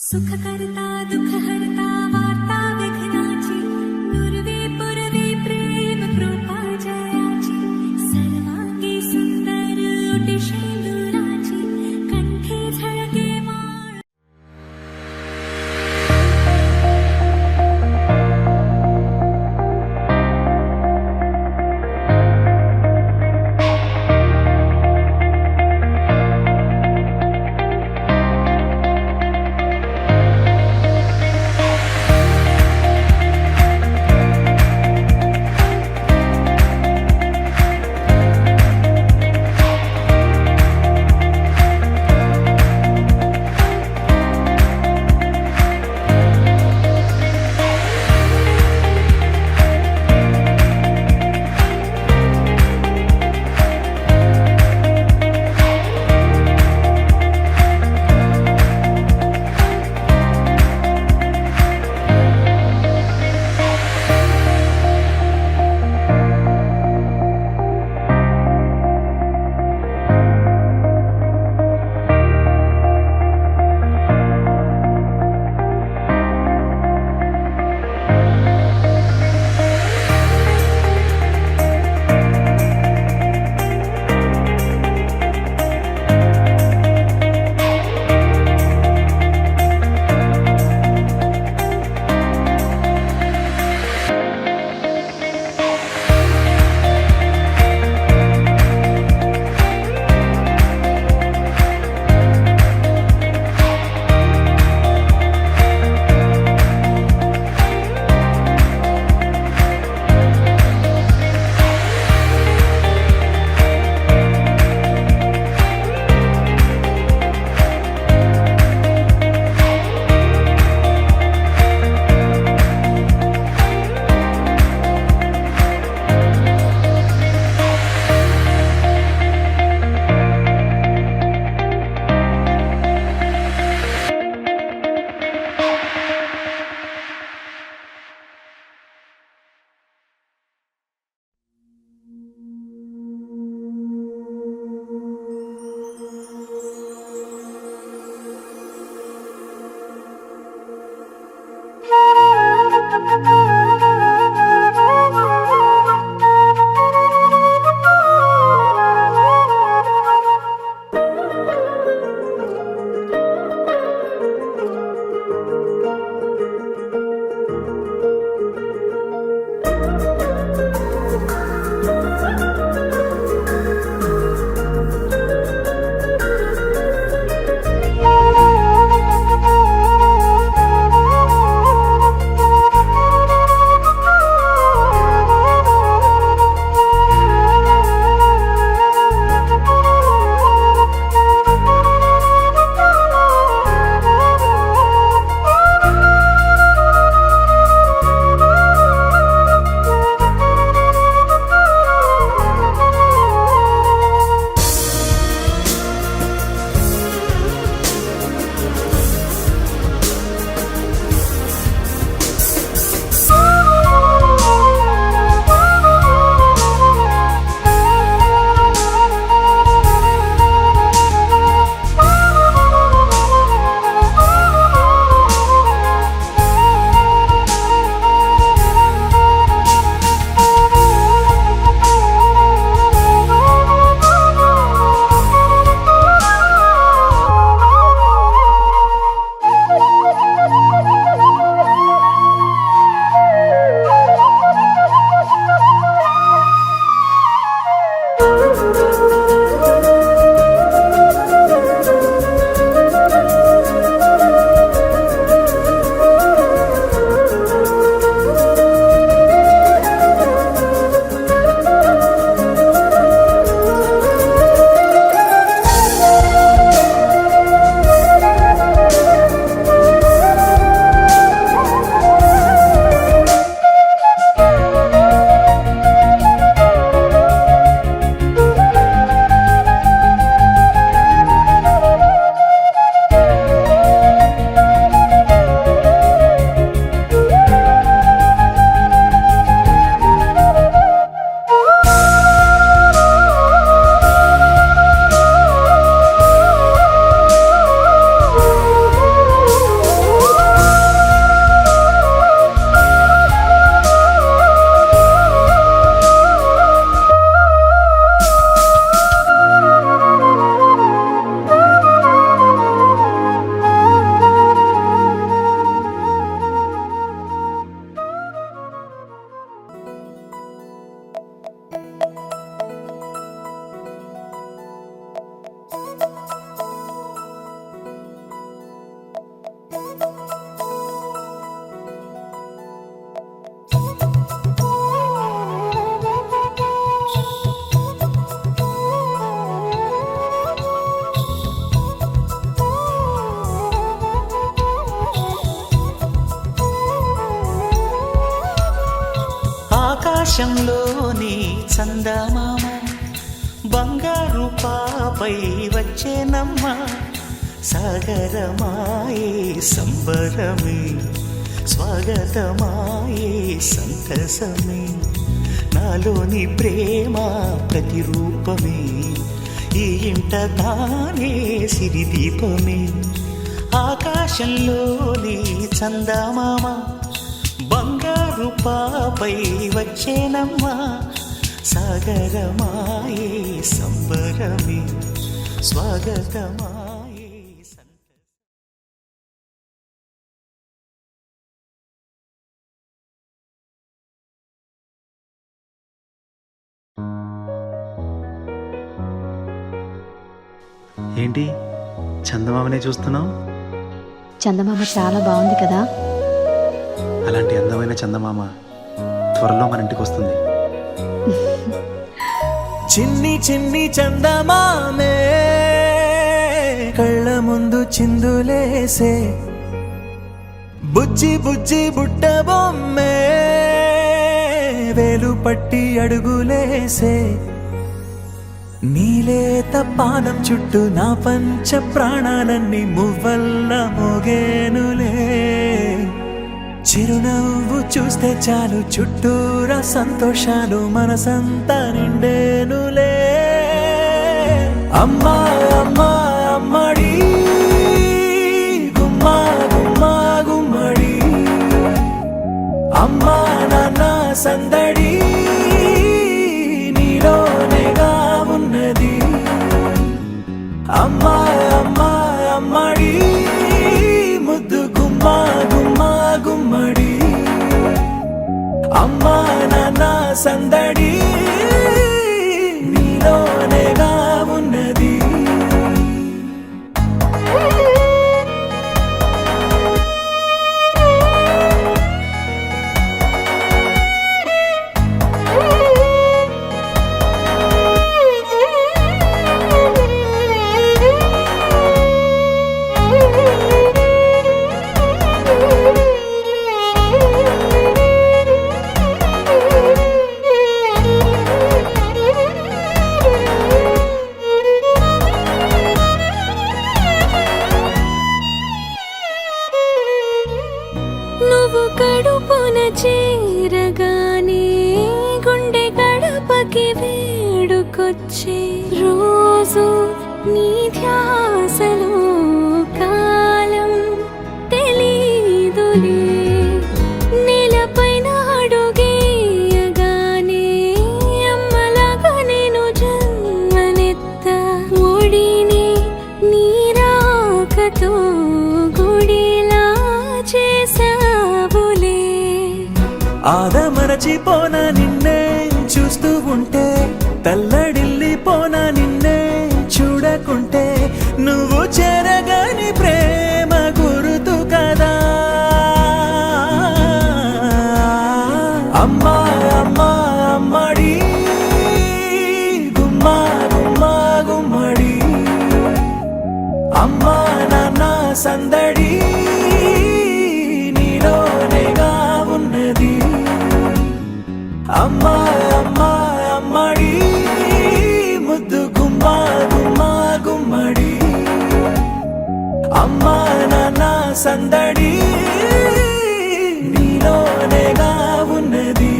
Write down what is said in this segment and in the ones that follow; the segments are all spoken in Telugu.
सुखकर्ता दुःखहर्ता वार्ता विघ्नाची नुरवी पुरवी प्रेम कृपा जयाची सर्वांगी सुंदर ओटी शेंदुराची कंठी झळके माळ ఆకాశంలోని చందమామ బంగారు పాపై వచ్చేనమ్మ సాగరమాయే సంబరమే స్వాగతమాయే సంతసమే నాలోని ప్రేమ ప్రతిరూపమే ఈ ఇంట తానే సిరిదీపమే ఆకాశంలోని చందమామ బంగారు పాపై వచ్చేనమ్మా సాగరమాయే సంబరమే స్వాగతమాయే ఏంటి చందమామనే చూస్తున్నావు? చందమామ చాలా బాగుంది కదా. అలాంటి అందమైన చందమామ త్వరలో మన ఇంటికి వస్తుంది. చిన్ని చిన్ని చందమామే కళ్ళ ముందు చిందులేసే బుజ్జి బుజ్జి బుట్ట బొమ్మే వేలు పట్టి అడుగులేసే నీలేత పానం చుట్టూ నా పంచ ప్రాణాలన్నీ మువ్వల్ల మోగేనులే చిరునవ్వు చూస్తే చాలు చుట్టూరా సంతోషాలు మనసంతా నిండేనులే అమ్మా అమ్మా అమ్మడి గుమ్మా గుమ్మా గుమ్మడి అమ్మా నాన్న సందడి నీలోనేగా ఉన్నది అమ్మా అమ్మా అమ్మడి ముద్దు గుమ్మా గుమ్మా గుమ్మడి అమ్మా నాన్న సందడి నీలోనేగా ఉన్నది నువ్వు కడుపున చేరగానే గుండె గడపకి వేడుకొచ్చే రోజు నీ ధ్యాసలో కాలం తెలీదులే నేలపైన అడుగేయగానే అమ్మలాగా నేను జన్మనెత్త ఒడిని నీ రాకతో గుడిలా చేసావులే ఆదమరచిపోనా నిన్నే చూస్తూ ఉంటే తల్లడిల్లిపోనా నిన్నే చూడకుంటే నువ్వు చెరగని ప్రేమ గురుతు కదా అమ్మా అమ్మా అమ్మడి గుమ్మా గుమ్మా గుమ్మడి అమ్మా నాన్న సందడి నీలోనేగా ఉన్నది అమ్మా అమ్మా అమ్మడి ముద్దు గుమ్మా గుమ్మా గుమ్మడి అమ్మా నాన్న సందడి నీలోనేగా ఉన్నది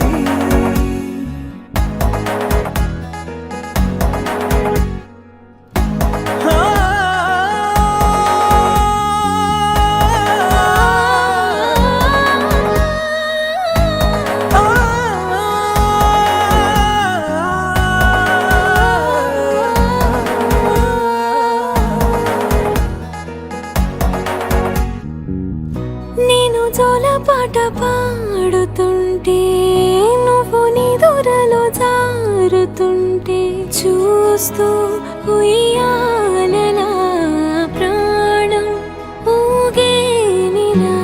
నేను జోలపాట పాడుతుంటే నువ్వు నిదురలో జారుతుంటే చూస్తూ ఉయ్యాలలా ప్రాణం ఊగేనిలా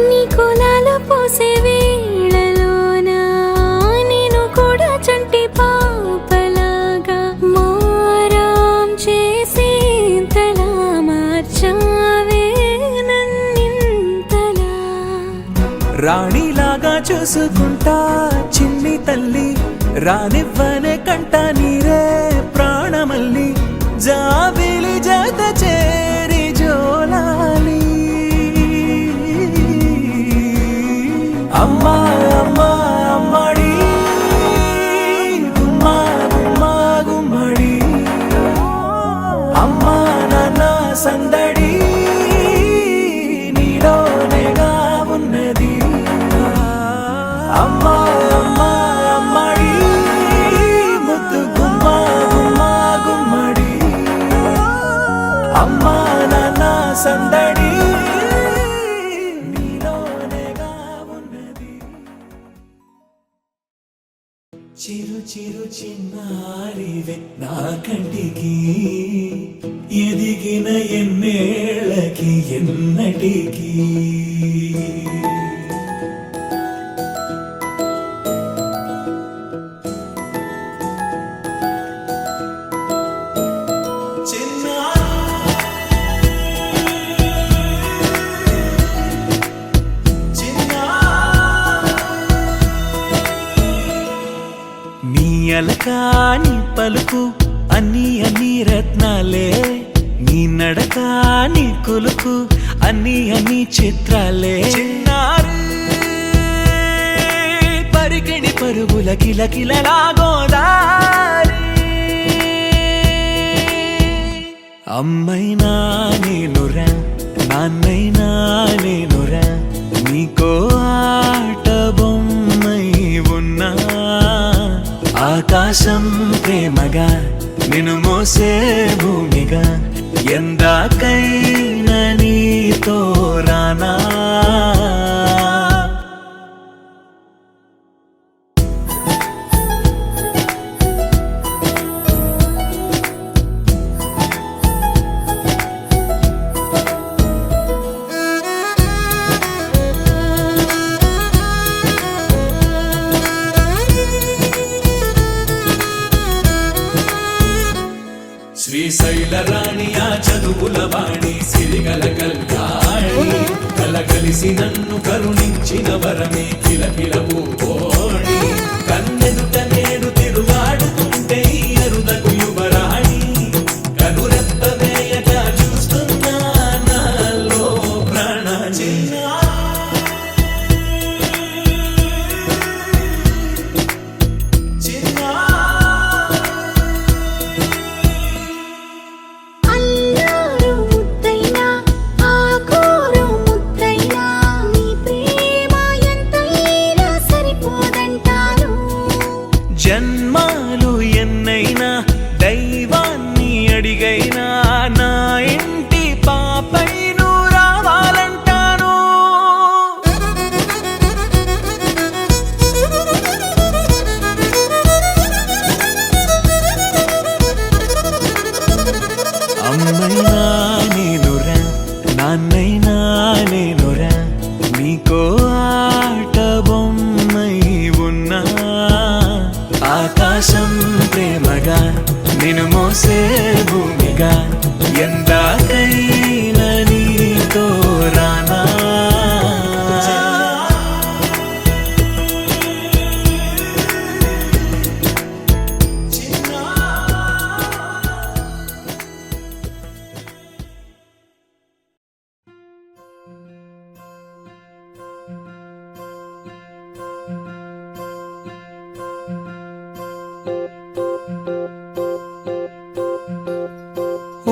నీ కులాల పోసే వేళలోన నేను కూడా చంటి పాపలాగా మారాం చేసేంతలా మార్చావే రాణిలాగా చూసుకుంటా చిన్ని తల్లి, రానివ్వనే కంట నీరే ప్రాణమల్లి, జాబిలి జత చేరి జోలాలి. అమ్మా అమ్మా అమ్మడి గుమ్మా గుమ్మా గుమ్మడి, అమ్మా నాన్న సందడి నీలోనేగా ఉన్నది. అమ్మా అమ్మా అమ్మడి ముద్దు గుమ్మా గుమ్మా గుమ్మడి, అమ్మా నాన్న సందడి నీలోనేగా ఉన్నది. చిరు చిరు చిన్నారివే నా కంటికి, ఎదిగిన ఎన్నేళ్ళకి ఎన్నటికి. నీ అలకాని పలుకు అన్ని అన్ని రత్నాలే, నీ నడక నీ కులుకు అన్ని అన్ని చిత్రాలే. చిన్నారు పరికిణి పరుగుల కిలకిలలా గోదారి, అమ్మైనా నేనురా నాన్నైనా నేనురా, నీకో ఆట బొమ్మై ఉన్నా. ఆకాశం ప్రేమగా నిన్ను మోసే భూమిగా, ఎందాకైనా నీతో రానా. శ్రీశైల రాణియా చదువుల వాణి, సిరిగల కల్యాణి, కలగలిసి నన్ను కరుణించిన వరమే కిలకిల పూకోణి. కన్నెదుట నేడు తిరుగాడుతుంటే అరుదకు యువరాణి, కనురెప్ప వేయక చూస్తున్నా నాలో ప్రాణ. అల్లారు ముద్దైనా ఆకోరు ముద్దైనా, నీ ప్రేమ ఎంతైనా సరిపోదంటాను. జన్మాలు ఎన్నైనా దైవాన్ని అడిగైనా, నా ఇంటి పాపై నువ్వు రావాలంటాను. అమ్మైనా నేనురా నాన్నైనా నేనురా, నీకో ఆట బొమ్మై ఉన్నా. ఆకాశం ప్రేమగా నిన్ను మోసే భూమిగా, ఎందాకైనా నీతో రానా.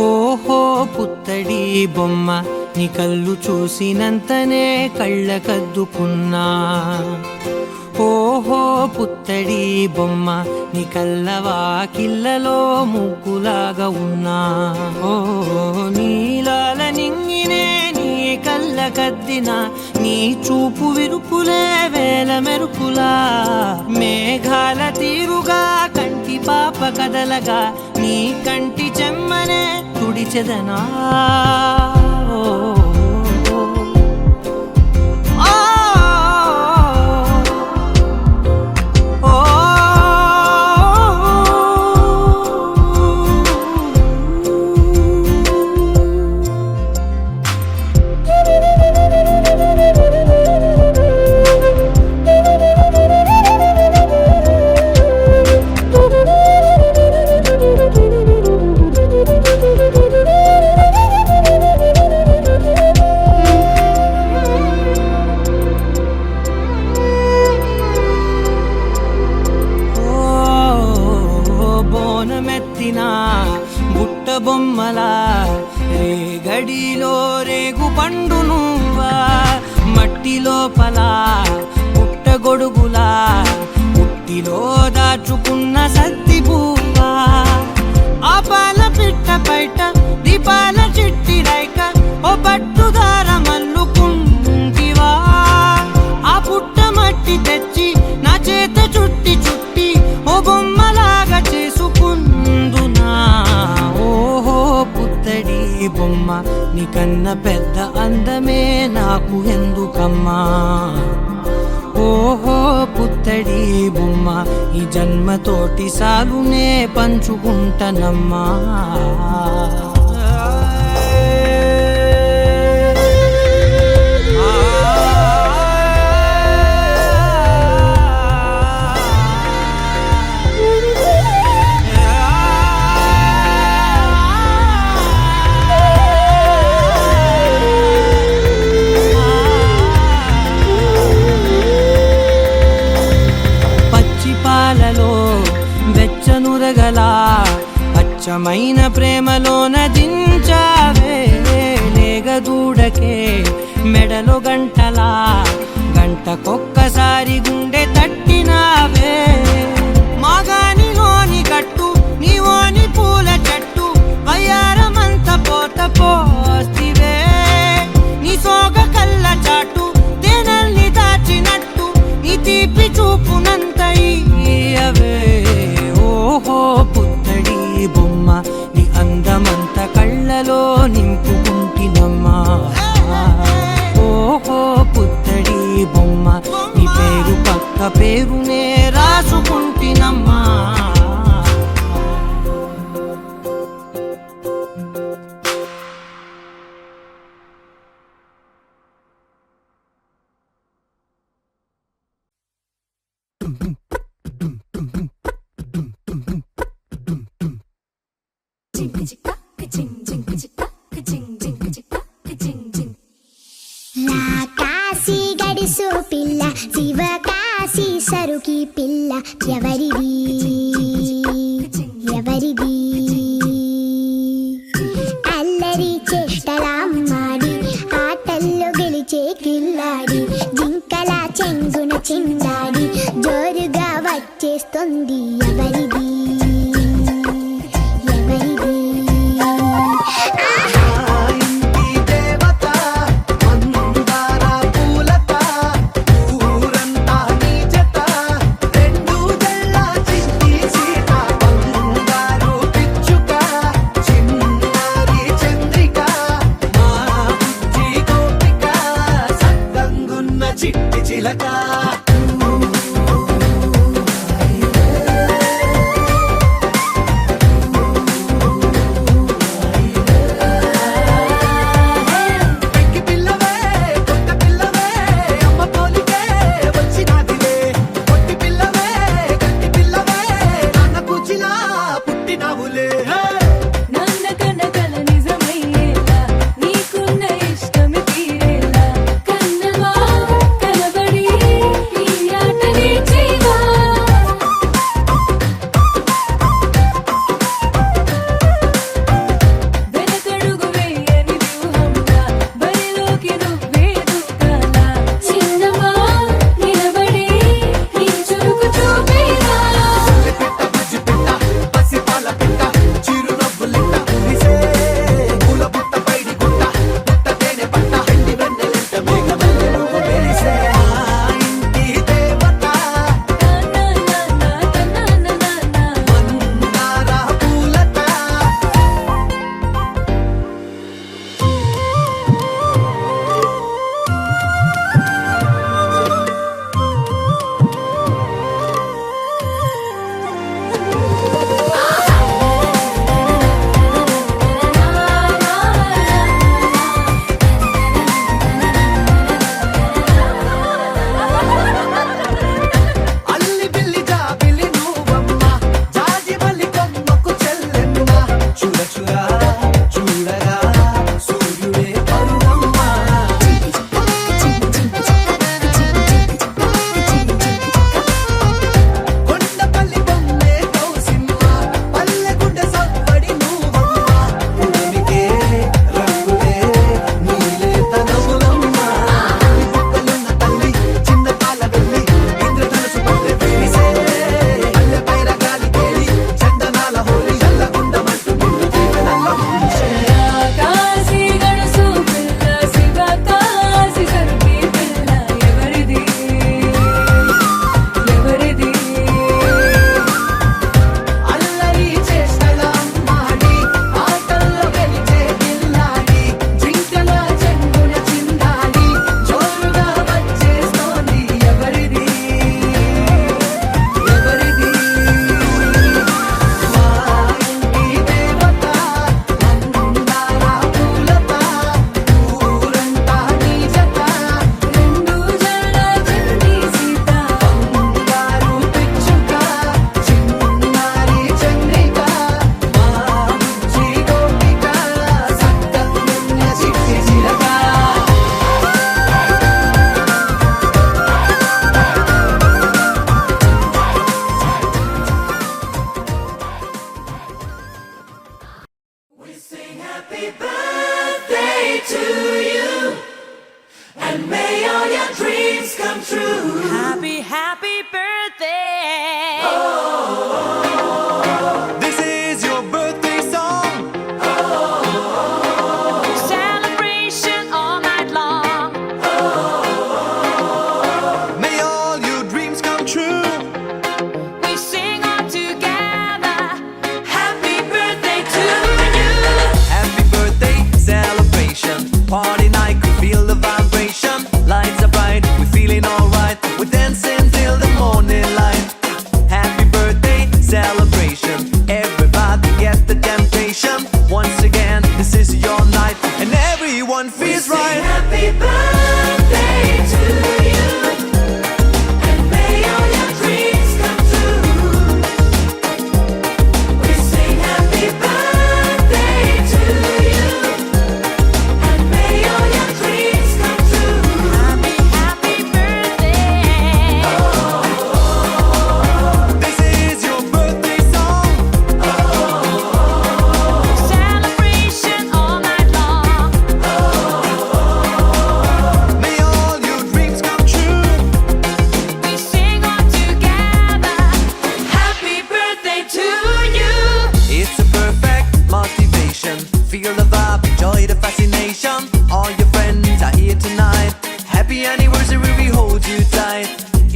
ఓహో పుత్తడి బొమ్మ, నీ కళ్ళు చూసినంతనే కళ్ళకద్దుకున్నా. ఓహో పుత్తడి బొమ్మ, నీ కళ్ళవాకిళ్ళలో ముగ్గులాగా ఉన్నా. ఓ నీలాల నింగినే నీ కళ్ళకద్దిన, నీ చూపు విరుపులే వేల మెరుపులా. మేఘాల తీరుగా కంటి పాప కదలగా, నీ కంటి చెమ్మనే తుడిచెదనా. పండు నువ్వా మట్టి లోపల పుట్టగొడుగులా పుట్టిలో దాచుకున్న సత్తి పువ్వా ఆ పాల పిట్ట బయట దీపాల చిట్టి రైక ఓ పట్టుదార మల్లుకుంటివా ఆ పుట్ట మట్టి తెచ్చి నా చేత చుట్టి చుట్టి ఓ బొమ్మలాగా చేసుకుందునా ఓహో పుత్తడి బొమ్మ నీకన్న పెద్ద అందమే నాకు ఎందుకమ్మా ఓహో పుత్తడి బొమ్మ ఈ జన్మతోటి సాగునే పంచుకుంటనమ్మా వెచ్చనురగల అచ్చమైన ప్రేమలోన దించావే లేగదూడకే మెడలో గంటలా గంటకొక్కసారి గుండె తట్టినావే మాగానిలోని గట్టు నీవోని పూల చెట్టు వయ్యారమంత పోత పోస్తివే నీ సోగ కళ్ళ చాటు తేనల్ని దాచినట్టు నీ తీపి చూపునంత ఇయ్యవే ఓహో పుత్తడి బొమ్మ నీ అందమంత కళ్ళలో నింపుకుంటినమ్మా ఓహో పుత్తడి బొమ్మ నీ పేరు పక్క పేరునే రాసుకుంటినమ్మా కాశీ గడిసు పిల్ల శివ కాశీ సరుకి పిల్ల ఎవరిది ఎవరిది అల్లరి చేష్టలామ్మాడి ఆటల్లో గెలిచే కిల్లాడి జింకల చెంగున చిందాడి జోరుగా వచ్చేస్తుంది ఎవరిది చిట్టి చిలక happy birthday to you, and may all your dreams come true. We sing happy birthday to you, and may all your dreams come true. Happy, happy birthday. This is your birthday song. Celebration all night long. May all your dreams come true. We sing all together. Happy birthday to you. It's a perfect motivation. Feel the vibe, enjoy the fascination. All your friends are here tonight. Happy anniversary, we hold you tight.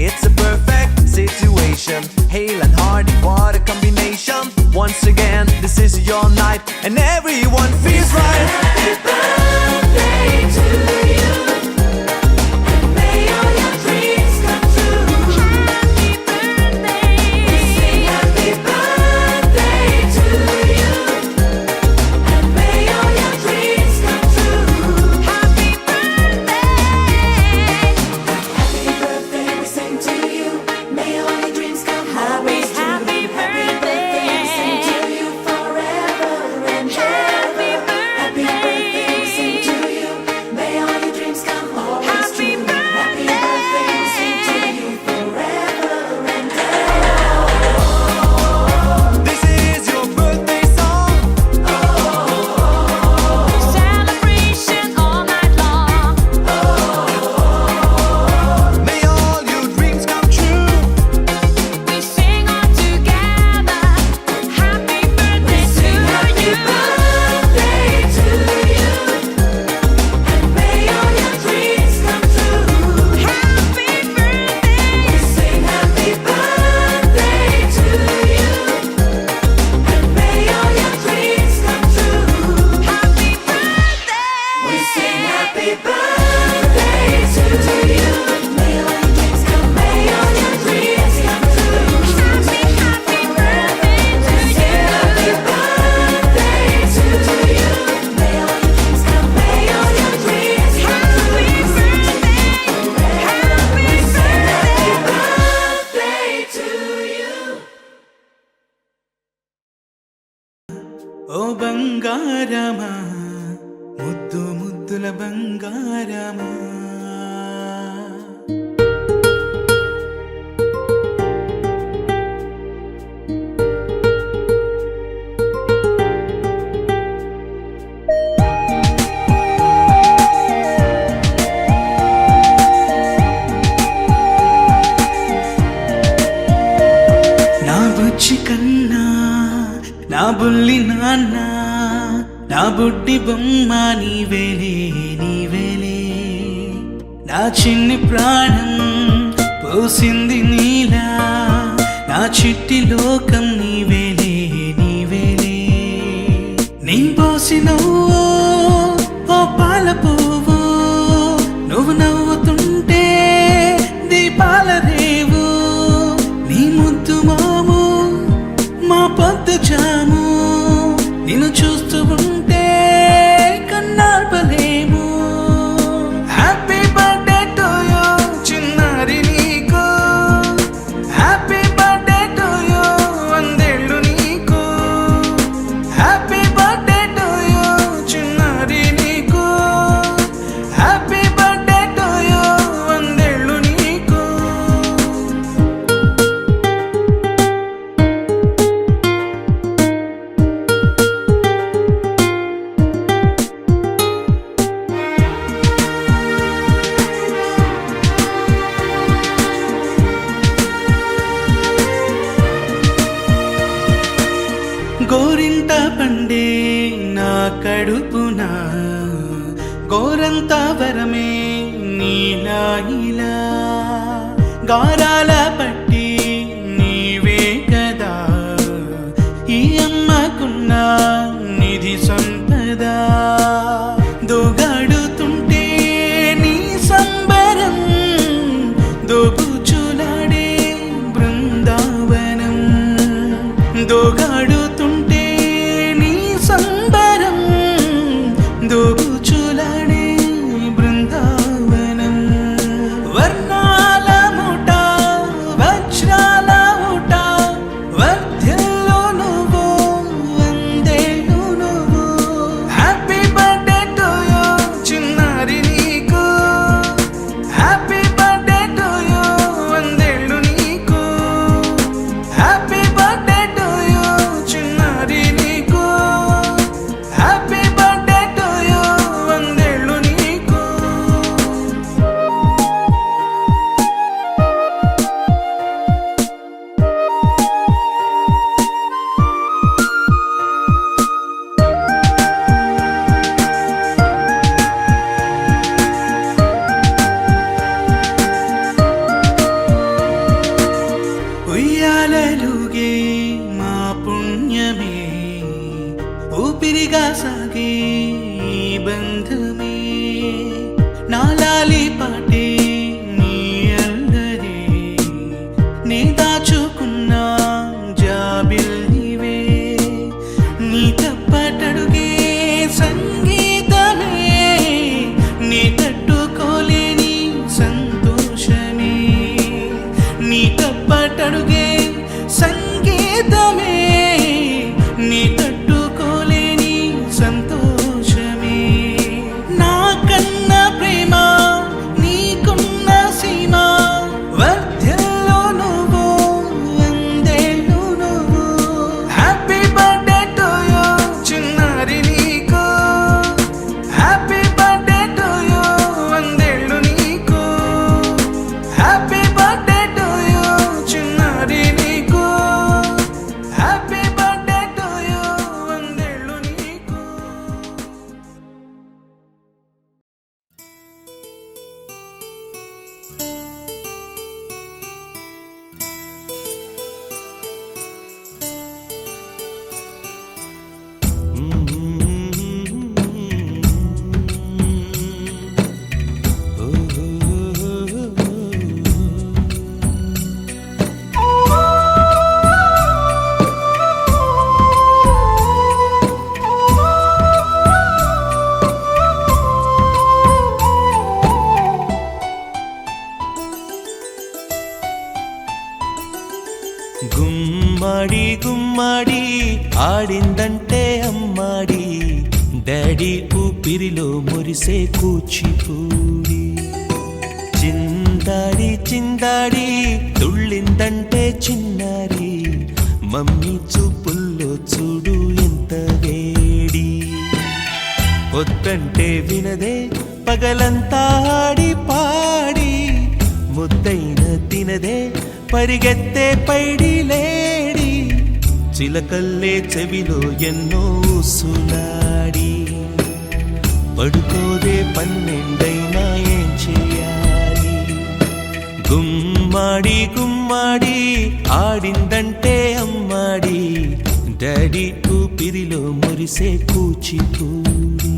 It's a perfect situation. Hale and hearty, what a combination. Once again, this is your night, and everyone feels right. Happy birthday to you, and may all your dreams come true. Happy birthday. We sing happy birthday to you, and may all your dreams come true. Happy birthday. Happy birthday, we sing to you. May all your dreams come always true. Happy birthday, we sing to you forever and ever. Happy birthday, we sing to you. May all your dreams come always true. Happy birthday, we sing to you forever and ever. This is your birthday song. Celebration all night long. May all your dreams come true. We sing all together. Happy birthday to you. Birthday to you. And may all your dreams come true. Happy birthday. We sing happy birthday to you. And may all your dreams come true. Happy birthday. We sing happy birthday to you. May all your dreams come. May all your dreams come true. Happy, happy birthday to you. Happy birthday to you. May all your dreams come. May all your dreams come true. Happy birthday to you. ఓ బంగారమా, ముద్దు ముద్దుల బంగారమా. నా బుజ్జి కన్నా, నా బుల్లి నాన్న, నా బుడ్డి బొమ్మ నీవేలే నీవేలే. నా చిన్ని ప్రాణం పోసింది నీలా, నా చిట్టి లోకం నీవేలే నీవేలే. నీ పోసినవో ఓ పాల పువ్వు, నువ్వు నవ్వుతుంటే దీపాల రేవు. నీ ముద్దు మాము, మా పొద్దు జాము, నిన్ను చూస్తూ ఉంటే కన్నార్పలేము. హ్యాపీ బర్త్డే టు యూ చిన్నారి నీకు, హ్యాపీ బర్త్డే టు యూ వందేళ్ళు నీకు. హ్యాపీ బర్త్డే టు యూ చిన్నారి నీకు, హ్యాపీ బర్త్డే టు యూ వందేళ్ళు నీకు. గోరింట పండే నా కడుపున, గోరంత వరమే నీలా ఇలా. గారాల పట్టి నీవే కదా ఈ అమ్మకున్న నిధి సంపద. దోగాడుతుంటే నీ సంబరం, దోబుచులాడే బృందావనం. దోగాడుతుంటే నీ సంబరం, దోబుచులాడే బృందావనం. గుమ్మడి గుమ్మడి ఆడిందంటే అమ్మాడి డాడీ ఊపిరిలో మురిసే కూచిపూడి చిందాడి చిందాడి తుళ్ళిందంటే చిన్నారి మమ్మీ చూపుల్లో చూడు ఎంత వేడి వద్దంటే వినదే పగలంతా ఆడి పాడి ముద్దైన తినదే పరిగెత్తే పైడి లేడి చిలకల్లే చెవిలో ఎన్నో సులాడి పడుకోదే పన్నెండైనా ఏం చేయాలి గుమ్మాడి గుమ్మాడి ఆడిందంటే అమ్మాడి డాడీ ఊపిరిలో మురిసే కూచిపూడి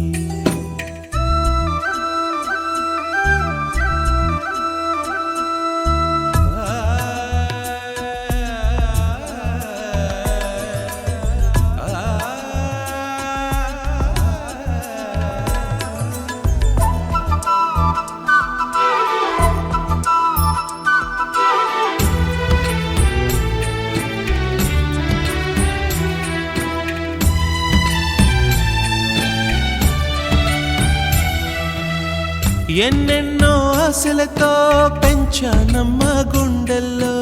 ఎన్నెన్నో ఆశలతో పెంచానమ్మ గుండెల్లో